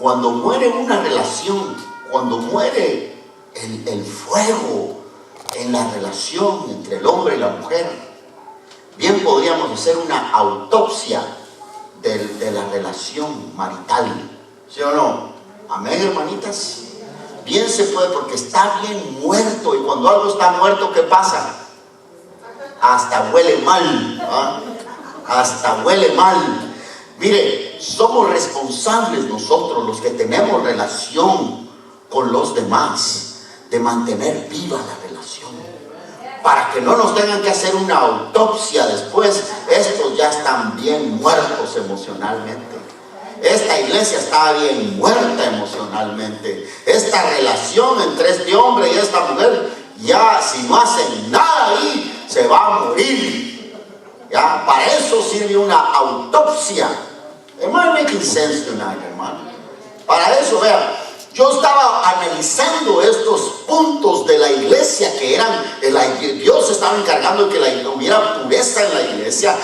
cuando muere una relación, cuando muere el fuego en la relación entre el hombre y la mujer, bien podríamos hacer una autopsia de la relación marital, ¿sí o no? Amén, hermanitas. Bien se puede, porque está bien muerto, y cuando algo está muerto, ¿qué pasa? Hasta huele mal, ¿ah? Hasta huele mal. Mire, somos responsables nosotros, los que tenemos relación con los demás, de mantener viva la relación, para que no nos tengan que hacer una autopsia después. Estos ya están bien muertos emocionalmente. Esta iglesia está bien muerta emocionalmente. Esta relación entre este hombre y esta mujer, ya si no hacen nada ahí, se va a morir. ¿Ya? Para eso sirve una autopsia. Am I making sense tonight, hermano? Para eso, vean, yo estaba analizando estos puntos de la iglesia que eran, Dios estaba encargando de que hubiera pureza en la iglesia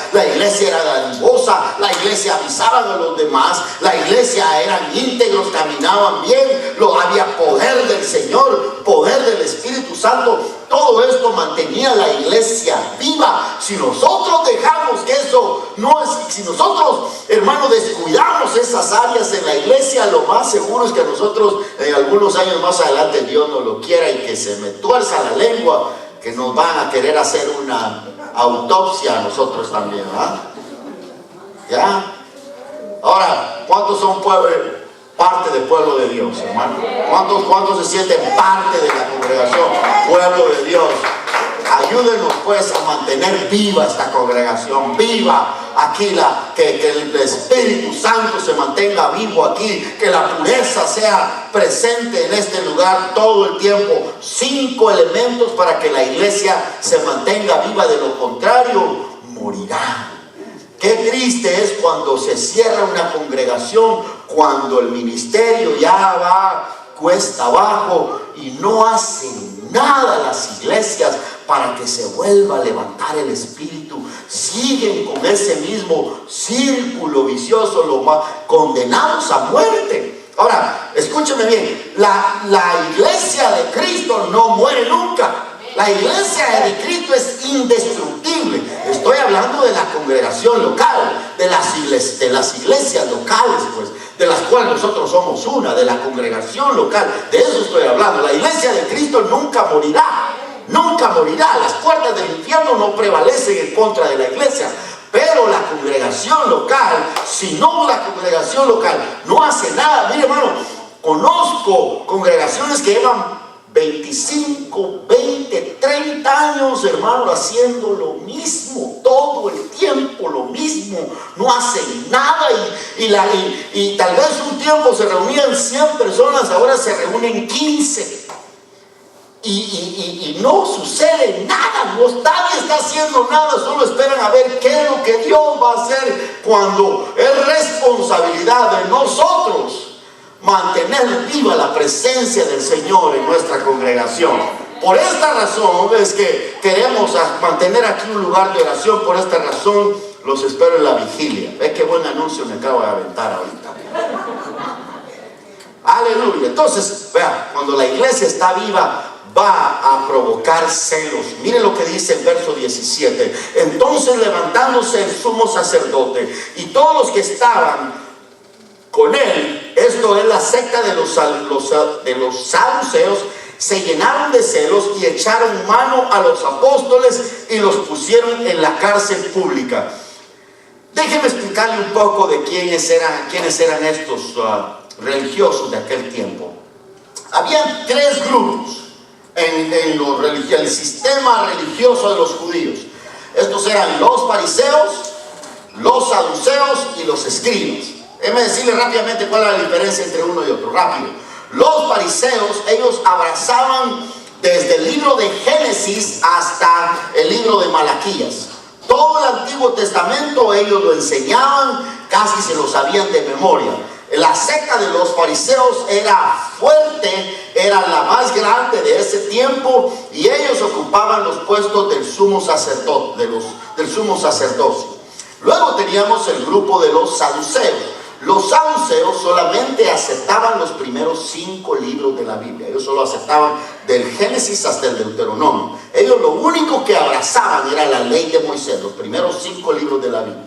era dadivosa, la iglesia avisaba a los demás, la iglesia eran íntegros, caminaban bien, había poder del Señor, poder del Espíritu Santo. Todo esto mantenía la iglesia viva. Si nosotros dejamos que eso no es, si nosotros, hermanos, descuidamos esas áreas en la iglesia, lo más seguro es que nosotros en algunos años más adelante, Dios no lo quiera, y que se me tuerza la lengua, que nos van a querer hacer una autopsia a nosotros también, ¿verdad? ¿Ya? Ahora, ¿cuántos son parte del pueblo de Dios, hermano? ¿Cuántos se sienten parte de la congregación, pueblo de Dios? Ayúdenos pues a mantener viva esta congregación, viva aquí, que el Espíritu Santo se mantenga vivo aquí, que la pureza sea presente en este lugar todo el tiempo. 5 elementos para que la iglesia se mantenga viva, de lo contrario morirá. Qué triste es cuando se cierra una congregación, cuando el ministerio ya va cuesta abajo y no hacen nada las iglesias para que se vuelva a levantar el espíritu. Siguen con ese mismo círculo vicioso, condenados a muerte. Ahora, escúcheme bien, la iglesia de Cristo no muere nunca. La iglesia de Cristo es indestructible. Estoy hablando de la congregación local, de las iglesias locales, pues, de las cuales nosotros somos una, de la congregación local. De eso estoy hablando. La iglesia de Cristo nunca morirá. Nunca morirá. Las puertas del infierno no prevalecen en contra de la iglesia. Pero la congregación local, si no, la congregación local no hace nada. Mire, hermano, conozco congregaciones que llevan 25, 20, 30 años, hermano, haciendo lo mismo, todo el tiempo lo mismo, no hacen nada, y tal vez un tiempo se reunían 100 personas, ahora se reúnen 15, y no sucede nada, nadie está haciendo nada, solo esperan a ver qué es lo que Dios va a hacer, cuando es responsabilidad de nosotros mantener viva la presencia del Señor en nuestra congregación. Por esta razón es que queremos mantener aquí un lugar de oración. Por esta razón los espero en la vigilia. Ve qué buen anuncio me acabo de aventar ahorita. Aleluya. Entonces, vea, cuando la iglesia está viva, va a provocar celos. Miren lo que dice el verso 17. Entonces, levantándose el sumo sacerdote y todos los que estaban con él, esto es la secta de los saduceos, se llenaron de celos y echaron mano a los apóstoles y los pusieron en la cárcel pública. Déjeme explicarle un poco de quiénes eran estos religiosos de aquel tiempo. Habían 3 grupos en el sistema religioso de los judíos. Estos eran los fariseos, los saduceos y los escribas. Déjeme decirle rápidamente cuál es la diferencia entre uno y otro, rápido. Los fariseos, ellos abrazaban desde el libro de Génesis hasta el libro de Malaquías. Todo el Antiguo Testamento ellos lo enseñaban, casi se lo sabían de memoria. La secta de los fariseos era fuerte, era la más grande de ese tiempo, y ellos ocupaban los puestos del sumo sacerdote, del sumo sacerdocio. Luego teníamos el grupo de los saduceos. Los saduceos solamente aceptaban los primeros 5 libros de la Biblia. Ellos solo aceptaban del Génesis hasta el Deuteronomio. Ellos lo único que abrazaban era la ley de Moisés, los primeros 5 libros de la Biblia.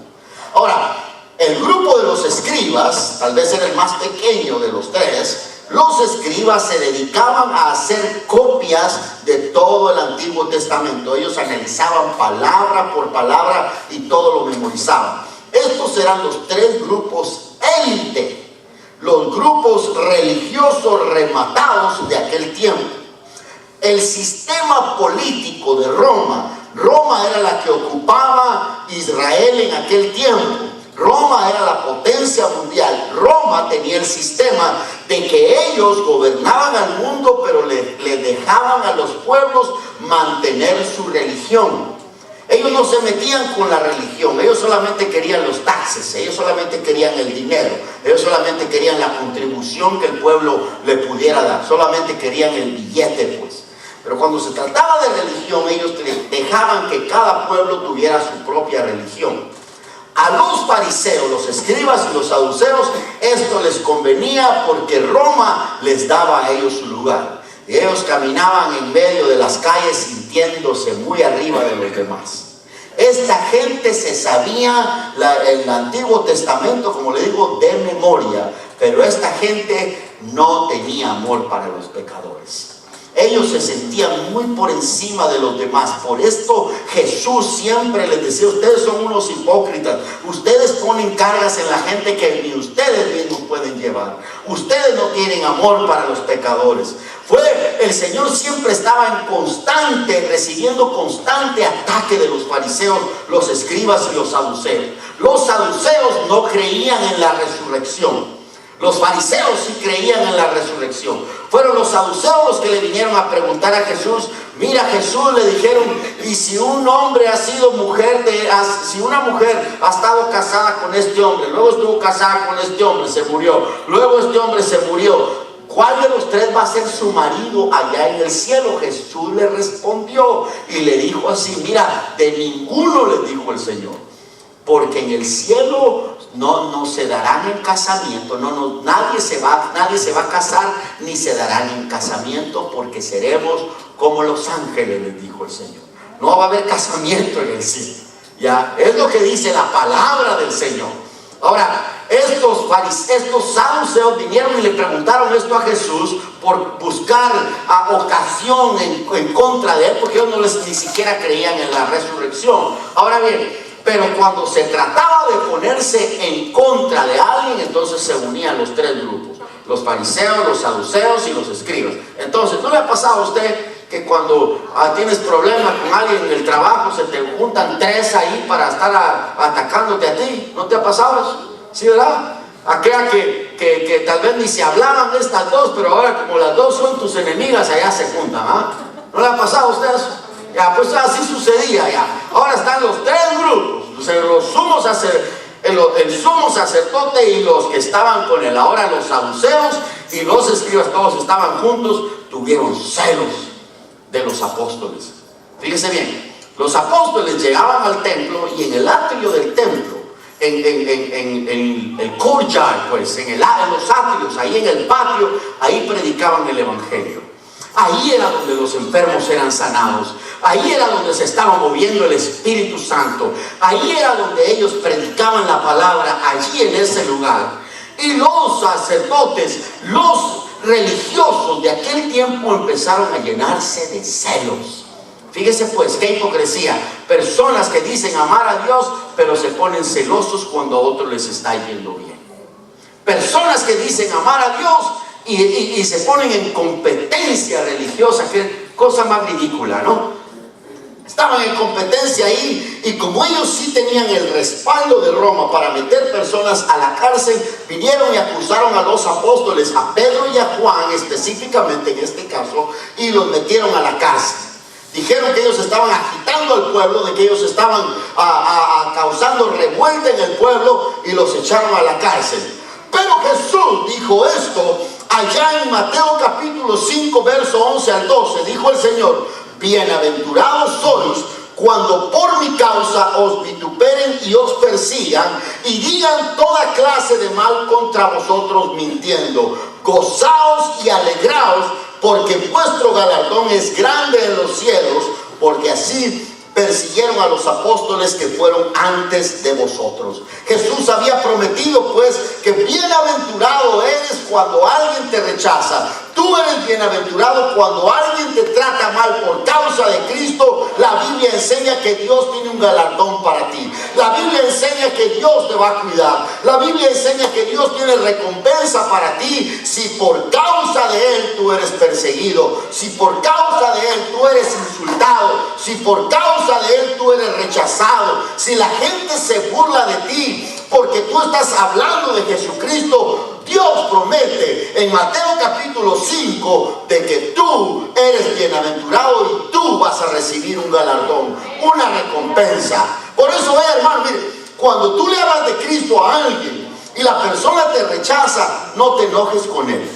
Ahora, el grupo de los escribas, tal vez era el más pequeño de los 3, los escribas se dedicaban a hacer copias de todo el Antiguo Testamento. Ellos analizaban palabra por palabra y todo lo memorizaban. Estos eran los 3 grupos élite, los grupos religiosos rematados de aquel tiempo. El sistema político de Roma era la que ocupaba Israel en aquel tiempo. Roma era la potencia mundial. Roma tenía el sistema de que ellos gobernaban al mundo, pero le dejaban a los pueblos mantener su religión. Ellos no se metían con la religión, ellos solamente querían los taxes, ellos solamente querían el dinero, ellos solamente querían la contribución que el pueblo le pudiera dar, solamente querían el billete, pues. Pero cuando se trataba de religión, ellos dejaban que cada pueblo tuviera su propia religión. A los fariseos, los escribas y los saduceos, esto les convenía porque Roma les daba a ellos su lugar. Y ellos caminaban en medio de las calles sintiéndose muy arriba de los demás. Esta gente se sabía el Antiguo Testamento, como le digo, de memoria. Pero esta gente no tenía amor para los pecadores. Ellos se sentían muy por encima de los demás. Por esto Jesús siempre les decía: ustedes son unos hipócritas. Ustedes ponen cargas en la gente que ni ustedes mismos pueden llevar. Ustedes no tienen amor para los pecadores. El Señor siempre estaba recibiendo constante ataque de los fariseos, los escribas y los saduceos. Los saduceos no creían en la resurrección. Los fariseos sí creían en la resurrección. Fueron los saduceos los que le vinieron a preguntar a Jesús. Mira, Jesús, le dijeron: y si un hombre ha sido si una mujer ha estado casada con este hombre, luego estuvo casada con este hombre, se murió, luego este hombre se murió, ¿cuál de los 3 va a ser su marido allá en el cielo? Jesús le respondió y le dijo así: mira, de ninguno, le dijo el Señor, porque en el cielo no se darán en casamiento, nadie se va a casar ni se darán en casamiento, porque seremos como los ángeles, les dijo el Señor. No va a haber casamiento en el cielo. Ya, es lo que dice la palabra del Señor. Ahora, estos saduceos vinieron y le preguntaron esto a Jesús por buscar ocasión en contra de él, porque ellos ni siquiera creían en la resurrección. Ahora bien, pero cuando se trataba de ponerse en contra de alguien, entonces se unían los 3 grupos: los fariseos, los saduceos y los escribas. Entonces, ¿no le ha pasado a usted que cuando tienes problemas con alguien en el trabajo, se te juntan 3 ahí para estar atacándote a ti? ¿No te ha pasado eso? ¿Sí, verdad? Aquella que tal vez ni se hablaban de estas 2, pero ahora como las 2 son tus enemigas, allá se juntan, ¿ah? ¿No le ha pasado a usted eso? Ya, pues así sucedía ya. Ahora están los 3 grupos, el sumo sacerdote y los que estaban con él. Ahora los saduceos y los escribas, todos estaban juntos, tuvieron celos de los apóstoles. Fíjese bien, los apóstoles llegaban al templo y en el atrio del templo, en el courtyard, pues, en los atrios, ahí en el patio, ahí predicaban el evangelio. Ahí era donde los enfermos eran sanados. Ahí era donde se estaba moviendo el Espíritu Santo. Ahí era donde ellos predicaban la palabra, allí en ese lugar. Y los sacerdotes, los religiosos de aquel tiempo empezaron a llenarse de celos. Fíjese pues, qué hipocresía. Personas que dicen amar a Dios, pero se ponen celosos cuando a otros les está yendo bien. Personas que dicen amar a Dios y se ponen en competencia religiosa. Qué cosa más ridícula, ¿no? Estaban en competencia ahí, y como ellos sí tenían el respaldo de Roma para meter personas a la cárcel, vinieron y acusaron a los apóstoles, a Pedro y a Juan específicamente en este caso, y los metieron a la cárcel. Dijeron que ellos estaban agitando al pueblo, de que ellos estaban causando revuelta en el pueblo, y los echaron a la cárcel. Pero Jesús dijo esto allá en Mateo capítulo 5, verso 11 al 12. Dijo el Señor: bienaventurados sois cuando por mi causa os vituperen y os persigan y digan toda clase de mal contra vosotros mintiendo. Gozaos y alegraos, porque vuestro galardón es grande en los cielos, porque así persiguieron a los apóstoles que fueron antes de vosotros. Jesús había prometido pues que bienaventurado eres cuando alguien te rechaza. Tú eres bienaventurado cuando alguien te trata mal por causa de Cristo. La Biblia enseña que Dios tiene un galardón para ti. La Biblia enseña que Dios te va a cuidar. La Biblia enseña que Dios tiene recompensa para ti si por causa de Él tú eres perseguido, si por causa de Él tú eres insultado, si por causa de Él tú eres rechazado, si la gente se burla de ti porque tú estás hablando de Jesucristo. Dios promete en Mateo capítulo 5 de que tú eres bienaventurado y tú vas a recibir un galardón, una recompensa. Por eso, hermano, mire, cuando tú le hablas de Cristo a alguien y la persona te rechaza, no te enojes con él.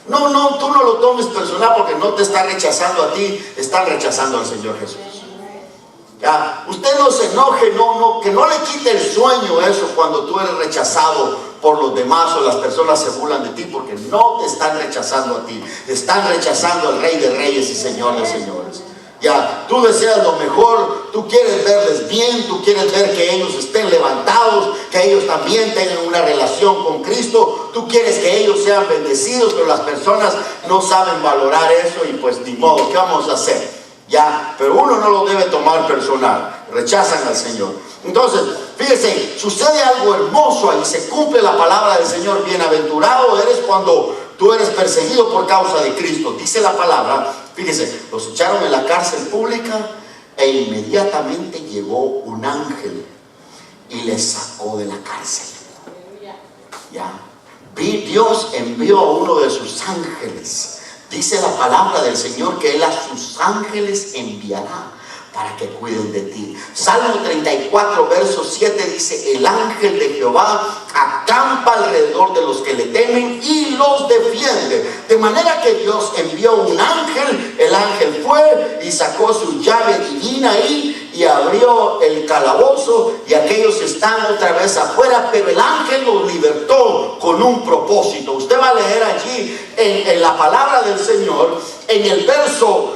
No, tú no lo tomes personal, porque no te está rechazando a ti, están rechazando al Señor Jesús. Ya, usted no se enoje, que no le quite el sueño eso cuando tú eres rechazado por los demás o las personas se burlan de ti, porque no te están rechazando a ti, están rechazando al Rey de Reyes y Señor de Señores. Ya, tú deseas lo mejor, tú quieres verles bien, tú quieres ver que ellos estén levantados, que ellos también tengan una relación con Cristo, tú quieres que ellos sean bendecidos, pero las personas no saben valorar eso y pues ni modo, ¿qué vamos a hacer? Ya, pero uno no lo debe tomar personal, rechazan al Señor. Entonces, fíjese, sucede algo hermoso ahí, se cumple la palabra del Señor. Bienaventurado eres cuando tú eres perseguido por causa de Cristo. Dice la palabra, fíjese, los echaron en la cárcel pública e inmediatamente llegó un ángel y les sacó de la cárcel. Ya, Dios envió a uno de sus ángeles. Dice la palabra del Señor que Él a sus ángeles enviará para que cuiden de ti. Salmo 34, verso 7 dice: el ángel de Jehová acampa alrededor de los que le temen y los defiende. De manera que Dios envió un ángel, el ángel fue y sacó su llave divina ahí y abrió el calabozo y aquellos están otra vez afuera, pero el ángel los libertó con un propósito. Usted va a leer allí en la palabra del Señor, en el verso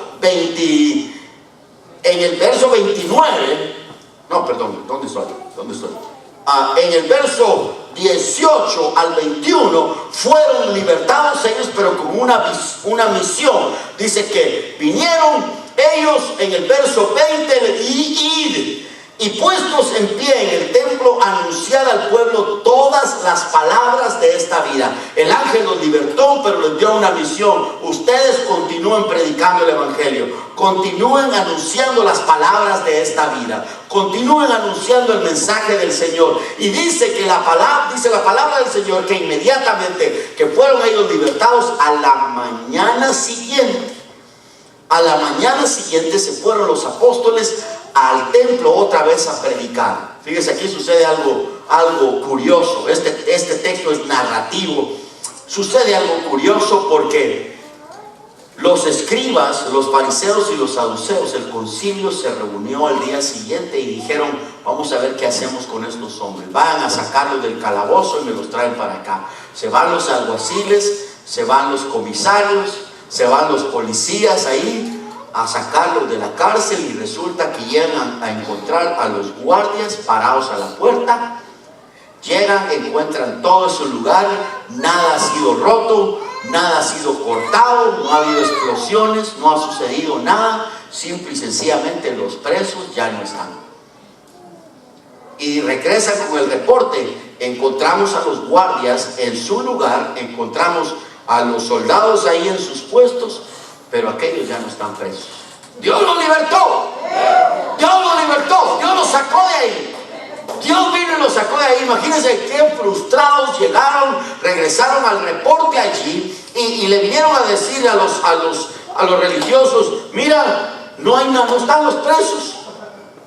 29, no, perdón, ¿dónde estoy? En el verso 18 al 21 fueron libertados ellos, pero con una misión. Dice que vinieron ellos en el verso 20 y puestos en pie en el templo, anunciar al pueblo todas las palabras de esta vida. El ángel los libertó, pero les dio una misión: ustedes continúen predicando el evangelio, continúen anunciando las palabras de esta vida, continúen anunciando el mensaje del Señor. Y dice que la palabra del Señor que inmediatamente que fueron ellos libertados, a la mañana siguiente se fueron los apóstoles al templo otra vez a predicar. Fíjese, aquí sucede algo curioso. Este texto es narrativo. Sucede algo curioso porque los escribas, los fariseos y los saduceos, el concilio se reunió al día siguiente y dijeron: vamos a ver qué hacemos con estos hombres. Vayan a sacarlos del calabozo y me los traen para acá. Se van los alguaciles, se van los comisarios, se van los policías ahí a sacarlos de la cárcel, y resulta que llegan a encontrar a los guardias parados a la puerta. Llegan, encuentran todo en su lugar, nada ha sido roto, nada ha sido cortado, no ha habido explosiones, no ha sucedido nada. Simple y sencillamente los presos ya no están. Y regresan con el reporte: encontramos a los guardias en su lugar, encontramos a los soldados ahí en sus puestos, pero aquellos ya no están presos. Dios los libertó. Dios los sacó de ahí. Dios vino y los sacó de ahí. Imagínense qué frustrados llegaron, regresaron al reporte allí y le vinieron a decir a los religiosos: mira, no están los presos.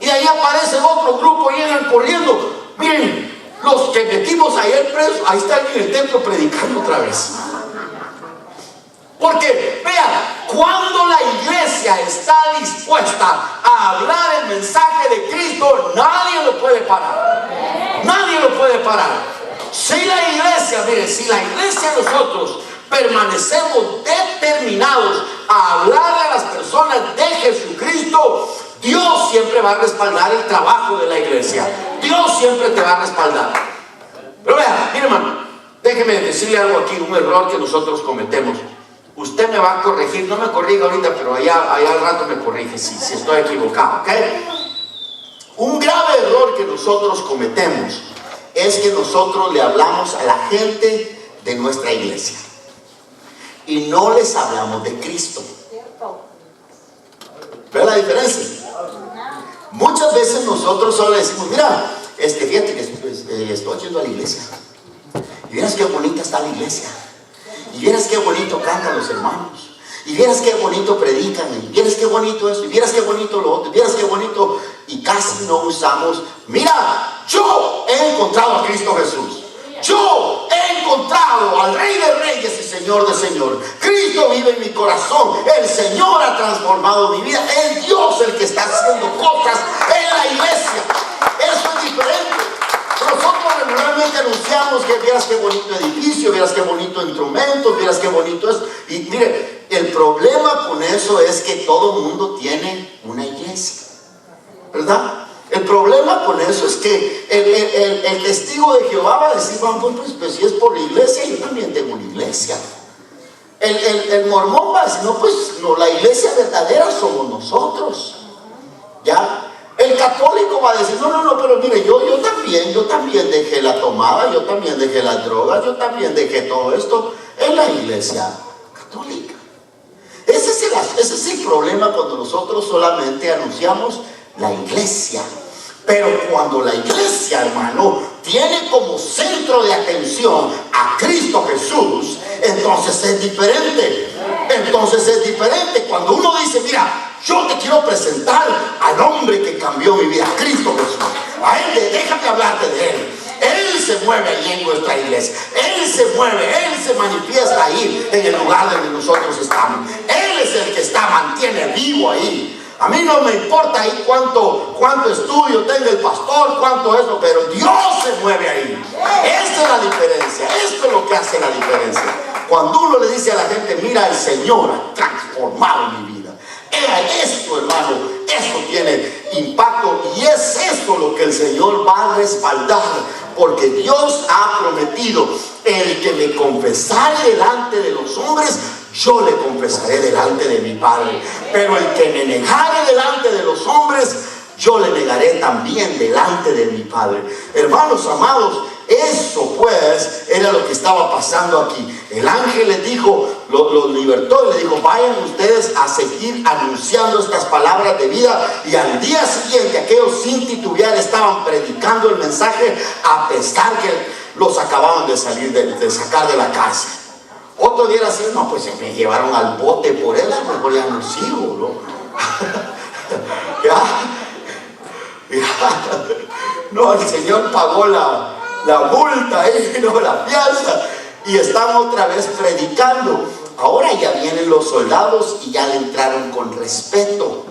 Y de ahí aparece otro grupo, llegan corriendo: miren, los que metimos ayer presos, ahí están en el templo predicando otra vez. Porque, vea, cuando la iglesia iglesia está dispuesta a hablar el mensaje de Cristo, nadie lo puede parar. Nadie lo puede parar. Si la iglesia, mire, si la iglesia, nosotros permanecemos determinados a hablar a las personas de Jesucristo, Dios siempre va a respaldar el trabajo de la iglesia. Dios siempre te va a respaldar. Pero vea, mire, hermano, déjeme decirle algo aquí, un error que nosotros cometemos. Usted me va a corregir, no me corrija ahorita, pero allá al rato me corrige si estoy equivocado, ¿ok? Un grave error que nosotros cometemos es que nosotros le hablamos a la gente de nuestra iglesia y no les hablamos de Cristo. ¿Ve la diferencia? Muchas veces nosotros solo le decimos, mira, fíjate que estoy yendo a la iglesia y vieras qué bonita está la iglesia, y vieras qué bonito cantan los hermanos, y vieras qué bonito predican, y vieras qué bonito esto, y vieras qué bonito lo otro, y vieras qué bonito, y casi no usamos, mira, yo he encontrado a Cristo Jesús. Yo he encontrado al Rey de Reyes y Señor de Señores. Cristo vive en mi corazón. El Señor ha transformado mi vida. Es Dios el que está haciendo cosas en la iglesia. Eso es diferente. Nosotros regularmente anunciamos que vieras qué bonito edificio, vieras qué bonito instrumento, vieras qué bonito es. Y mire, el problema con eso es que todo el mundo tiene una iglesia, ¿verdad? El problema con eso es que el testigo de Jehová va a decir, pues si es por la iglesia, yo también tengo una iglesia. El mormón va a decir, no, la iglesia verdadera somos nosotros. ¿Ya? El católico va a decir, no, pero mire, yo también dejé la tomada, yo también dejé las drogas, yo también dejé todo esto en la iglesia católica. Ese es el problema cuando nosotros solamente anunciamos la iglesia. Pero cuando la iglesia, hermano, tiene como centro de atención a Cristo Jesús, entonces es diferente. Cuando uno dice, mira, yo te quiero presentar al hombre que cambió mi vida, Cristo Jesús. A él, déjame hablarte de él. Él se mueve ahí en nuestra iglesia. Él se mueve, Él se manifiesta ahí en el lugar donde nosotros estamos. Él es el que mantiene vivo ahí. A mí no me importa ahí cuánto estudio tenga el pastor, cuánto eso, pero Dios se mueve ahí. Esta es la diferencia. Esto es lo que hace la diferencia. Cuando uno le dice a la gente, mira, el Señor ha transformado mi vida. Esto, hermano, esto tiene impacto y es esto lo que el Señor va a respaldar, porque Dios ha prometido, el que me confesare delante de los hombres, yo le confesaré delante de mi Padre. Pero el que me negare delante de los hombres, yo le negaré también delante de mi Padre. Hermanos amados, eso pues era lo que estaba pasando aquí. El ángel les dijo, los libertó y les dijo, vayan ustedes a seguir anunciando estas palabras de vida. Y al día siguiente aquellos sin titubear estaban predicando el mensaje, a pesar que los acababan de sacar de la cárcel. Otro día era así, no, pues me llevaron al bote por eso, mejor ya no sigo, ¿no? No, el Señor pagó la multa, no, la fianza, y están otra vez predicando. Ahora ya vienen los soldados y ya le entraron con respeto.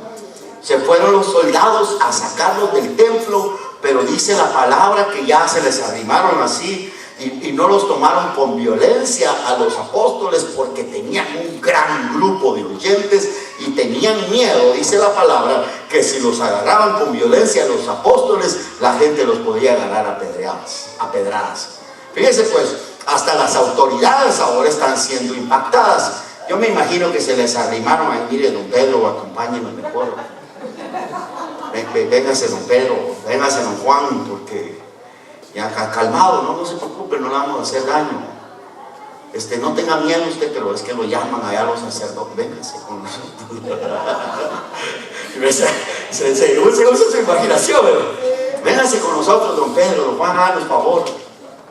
Se fueron los soldados a sacarlos del templo, pero dice la palabra que ya se les arrimaron así y no los tomaron con violencia a los apóstoles, porque tenían un gran grupo de oyentes y tenían miedo, dice la palabra, que si los agarraban con violencia a los apóstoles, la gente los podía agarrar a pedradas. Fíjense pues, hasta las autoridades ahora están siendo impactadas. Yo me imagino que se les arrimaron ahí, mire, don Pedro, acompáñenme mejor. Véngase don Pedro, véngase don Juan, porque ya calmado, no se preocupe, no le vamos a hacer daño. No tenga miedo usted, pero es que lo llaman allá los sacerdotes, véngase con nosotros. Se usa su imaginación, pero véngase con nosotros, don Pedro, don Juan, háganos favor.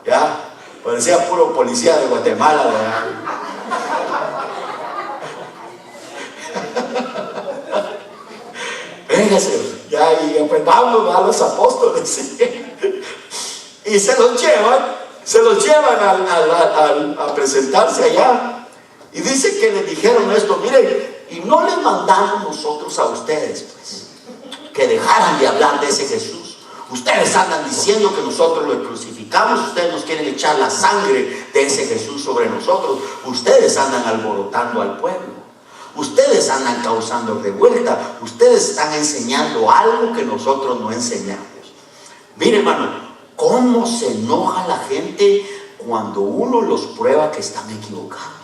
Ya, parecía puro policía de Guatemala, ¿verdad? Véngase, ya, y pues vamos a los apóstoles. Y se los llevan a presentarse allá. Y dice que les dijeron esto, miren, Y no les mandamos nosotros a ustedes, pues, que dejaran de hablar de ese Jesús. Ustedes andan diciendo que nosotros lo crucificamos, ustedes nos quieren echar la sangre de ese Jesús sobre nosotros. Ustedes andan alborotando al pueblo. Ustedes andan causando revuelta. Ustedes están enseñando algo que nosotros no enseñamos. Mire, hermano, cómo se enoja la gente cuando uno los prueba que están equivocados.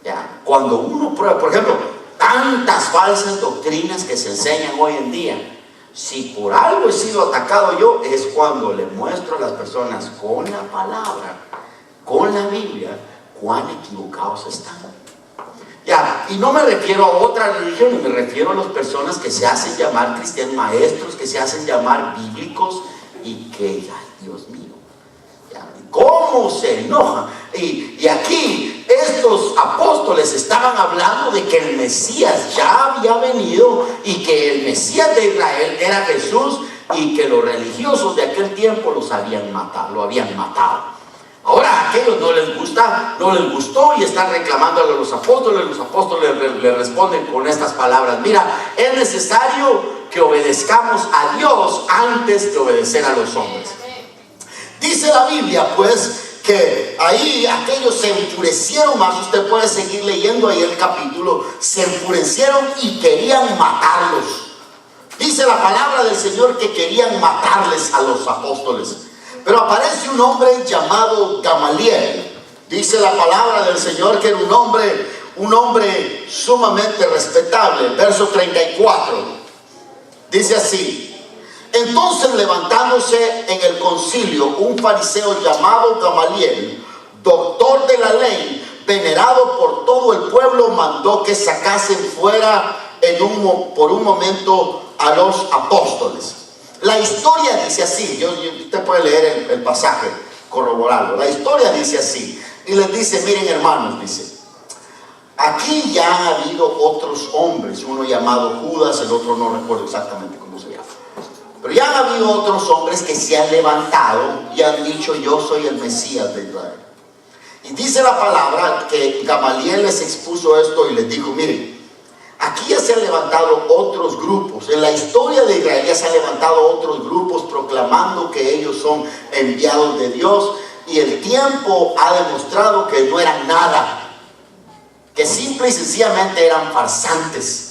¿Ya? Cuando uno prueba, por ejemplo, tantas falsas doctrinas que se enseñan hoy en día. Si por algo he sido atacado yo, es cuando le muestro a las personas con la palabra, con la Biblia, cuán equivocados están. Ya, y no me refiero a otras religiones, me refiero a las personas que se hacen llamar cristianos, maestros, que se hacen llamar bíblicos y que, ay, Dios mío, ya, cómo se enojan. Y aquí estos apóstoles estaban hablando de que el Mesías ya había venido y que el Mesías de Israel era Jesús y que los religiosos de aquel tiempo lo habían matado. Ahora a aquellos no les gustó y están reclamándole a los apóstoles. Los apóstoles le responden con estas palabras: mira, es necesario que obedezcamos a Dios antes de obedecer a los hombres. Dice la Biblia, pues, que ahí aquellos se enfurecieron más. Usted puede seguir leyendo ahí el capítulo. Se enfurecieron y querían matarlos. Dice la palabra del Señor que querían matarles a los apóstoles. Pero aparece un hombre llamado Gamaliel. Dice la palabra del Señor que era un hombre sumamente respetable. Verso 34 dice así: entonces, levantándose en el concilio un fariseo llamado Gamaliel, doctor de la ley, venerado por todo el pueblo, mandó que sacasen fuera por un momento a los apóstoles. La historia dice así, usted puede leer el pasaje, corroborarlo. La historia dice así, y les dice: miren, hermanos, dice, aquí ya han habido otros hombres, uno llamado Judas, el otro no recuerdo exactamente cómo se llama. Pero ya han habido otros hombres que se han levantado y han dicho: yo soy el Mesías de Israel. Y dice la palabra que Gamaliel les expuso esto y les dijo: miren, aquí ya se han levantado otros grupos. En la historia de Israel ya se han levantado otros grupos proclamando que ellos son enviados de Dios. Y el tiempo ha demostrado que no eran nada, que simple y sencillamente eran farsantes.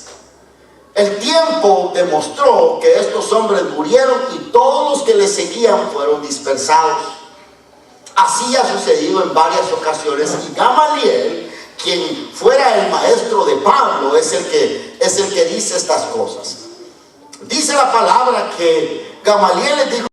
El tiempo demostró que estos hombres murieron y todos los que les seguían fueron dispersados. Así ha sucedido en varias ocasiones. Y Gamaliel, quien fuera el maestro de Pablo, es el que dice estas cosas. Dice la palabra que Gamaliel les dijo: